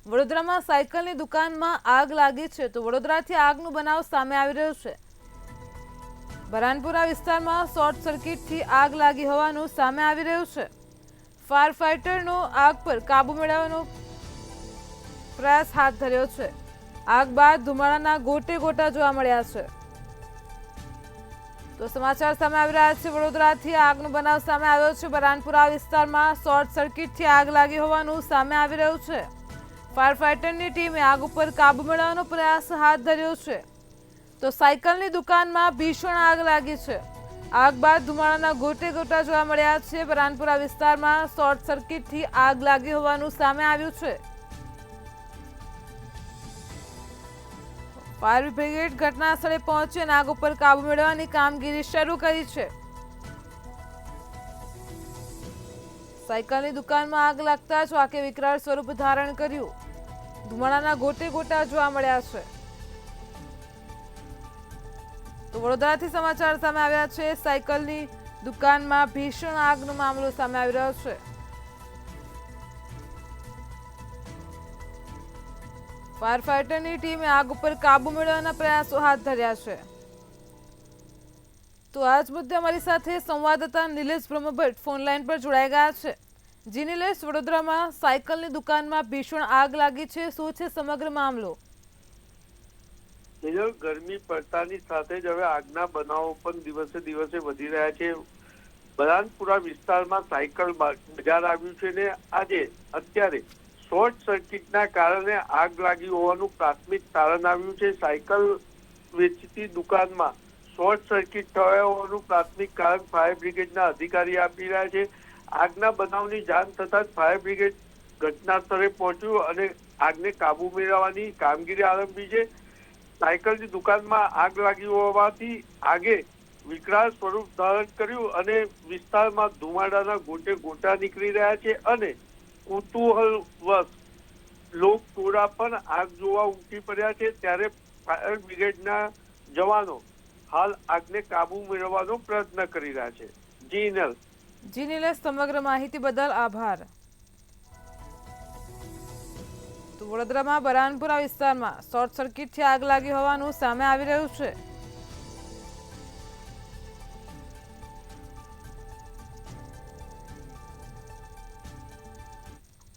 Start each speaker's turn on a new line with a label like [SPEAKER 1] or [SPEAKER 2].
[SPEAKER 1] વડોદરામાં સાયકલની દુકાનમાં આગ લાગી છે તો વડોદરાથી આગનો બનાવ સામે આવી રહ્યો છે। બરાનપુરા વિસ્તારમાં શોર્ટ સર્કિટથી આગ લાગી હોવાનું સામે આવી રહ્યું છે। ફાયર ફાઇટરનો આગ પર કાબુ મેળવવાનો પ્રયાસ હાથ ધર્યો છે। આગ બાદ ધુમાડાના ગોટે ગોટા જોવા મળ્યા છે। તો સમાચાર સામે આવી રહ્યા છે। વડોદરાથી આગનો બનાવ સામે આવ્યો છે। બરાનપુરા વિસ્તારમાં શોર્ટ સર્કિટથી આગ લાગી હોવાનું સામે આવી રહ્યું છે। ફાયર ફાઇટરની ટીમે આગ ઉપર કાબુ મેળવવાનો પ્રયાસ હાથ ધર્યો છે। તો સાયકલની દુકાનમાં ભીષણ આગ લાગી છે। આગ બાદ ધુમાડાના ગોટે ગોટા જોવા મળ્યા છે। બરાનપુરા વિસ્તારમાં શોર્ટ સર્કિટથી આગ લાગી હોવાનું સામે આવ્યું છે। ફાયર બ્રિગેડ ઘટના સ્થળે પહોંચી અને આગ ઉપર કાબુ મેળવવાની કામગીરી શરૂ કરી છે। સાયકલની દુકાનમાં આગ લાગતા જ આગે વિકરાળ સ્વરૂપ ધારણ કર્યું। ધુમાડાના ગોટે ગોટા જોવા મળ્યા છે। તો વડોદરાથી સમાચાર સામે આવ્યા છે। સાયકલની દુકાનમાં ભીષણ આગનો મામલો સામે આવી રહ્યો છે। ફાયર ફાઇટરની ટીમે આગ ઉપર કાબુ મેળવવાના પ્રયાસો હાથ ધર્યા છે। તો આ જ મુદ્દે અમારી સાથે સંવાદદાતા નિલેશ બ્રહ્મભટ્ટ ફોન લાઈન પર જોડાઈ ગયા છે। જી નિલેશ, વડોદરામાં સાયકલની દુકાનમાં ભીષણ આગ લાગી છે, શું છે સમગ્ર મામલો?
[SPEAKER 2] ગરમી પડતાની સાથે જ હવે આગના બનાવો પણ દિવસે દિવસે વધી રહ્યા છે। બરાનપુરા વિસ્તારમાં સાયકલ બજાર આવ્યું છે ને અત્યારે શોર્ટ સર્કિટના કારણે આગ લાગી હોવાનું પ્રાથમિક તારણ આવ્યું છે। સાયકલ વેચતી દુકાનમાં શોર્ટ સર્કિટ થયો હોવાનું પ્રાથમિક કારણ ફાયર બ્રિગેડના અધિકારી આપી રહ્યા છે। આગના બનાવની જાણ થતાં જ ફાયર બ્રિગેડ ઘટના સ્થળે પહોંચ્યું અને આગને કાબુ મેળવવાની કામગીરી આરંભી છે। સાયકલની દુકાનમાં આગ લાગી હોવાથી આગે વિકરાળ સ્વરૂપ ધારણ કર્યું અને વિસ્તારમાં ધુમાડાના ગોટે ગોટા નીકળી રહ્યા છે અને કુતૂહલવશ લોક ટોળા પણ આગ જોવા ઉમટી પડ્યા છે। ત્યારે ફાયર બ્રિગેડના જવાનો હાલ આગને કાબુ મેળવવાનો પ્રયત્ન કરી રહ્યા છે।
[SPEAKER 1] જી નિલેશ, સમગ્ર માહિતી બદલ આભાર। તો વડોદરામાં બરાનપુરા વિસ્તારમાં શોર્ટ સર્કિટથી આગ લાગી હોવાનું સામે આવી રહ્યું છે।